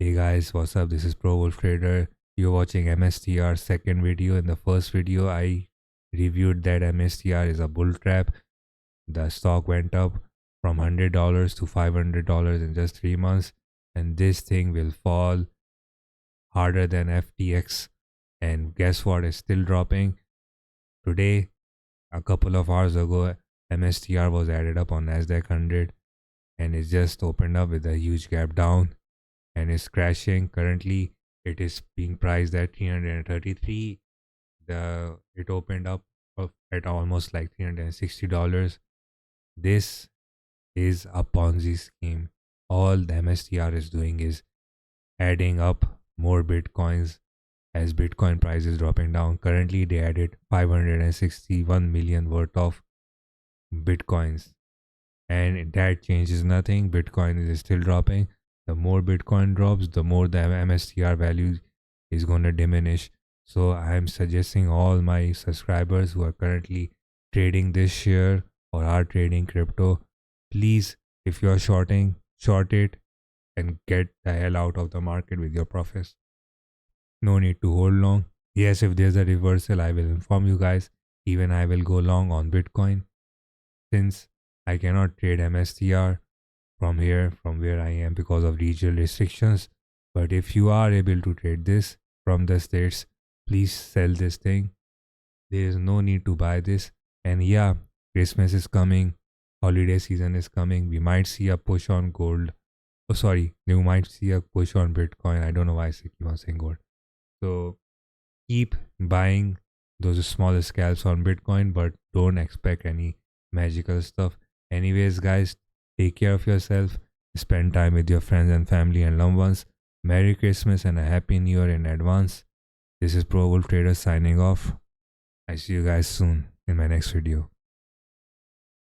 Hey guys, what's up? This is Pro Wolf Trader. You're watching MSTR second video. In the first video, I reviewed that MSTR is a bull trap. The stock went up from $100 to $500 in just 3 months, and this thing will fall harder than FTX. And guess what? It's still dropping. Today, a couple of hours ago, MSTR was added up on Nasdaq 100, and it just opened up with a huge gap down and is crashing. Currently it is being priced at 333. It opened up at almost like $360. This is a Ponzi scheme. All the MSTR is doing is adding up more bitcoins as bitcoin price is dropping down. Currently they added 561 million worth of bitcoins, and that changes nothing. Bitcoin is still dropping. The more Bitcoin drops, the more the MSTR value is going to diminish. So I'm suggesting all my subscribers who are currently trading this share or are trading crypto, please, if you are shorting, short it and get the hell out of the market with your profits. No need to hold long. Yes, if there's a reversal, I will inform you guys. Even I will go long on Bitcoin. Since I cannot trade MSTR from where I am because of regional restrictions. But if you are able to trade this from the States, please sell this thing. There is no need to buy this. And yeah, Christmas is coming, holiday season is coming. We might see a push on gold. Oh, sorry, you might see a push on Bitcoin. I don't know why I keep on saying gold. So keep buying those smaller scalps on Bitcoin, but don't expect any magical stuff. Anyways, guys, take care of yourself. Spend time with your friends and family and loved ones. Merry Christmas and a Happy New Year in advance. This is Pro Wolf Trader signing off. I see you guys soon in my next video.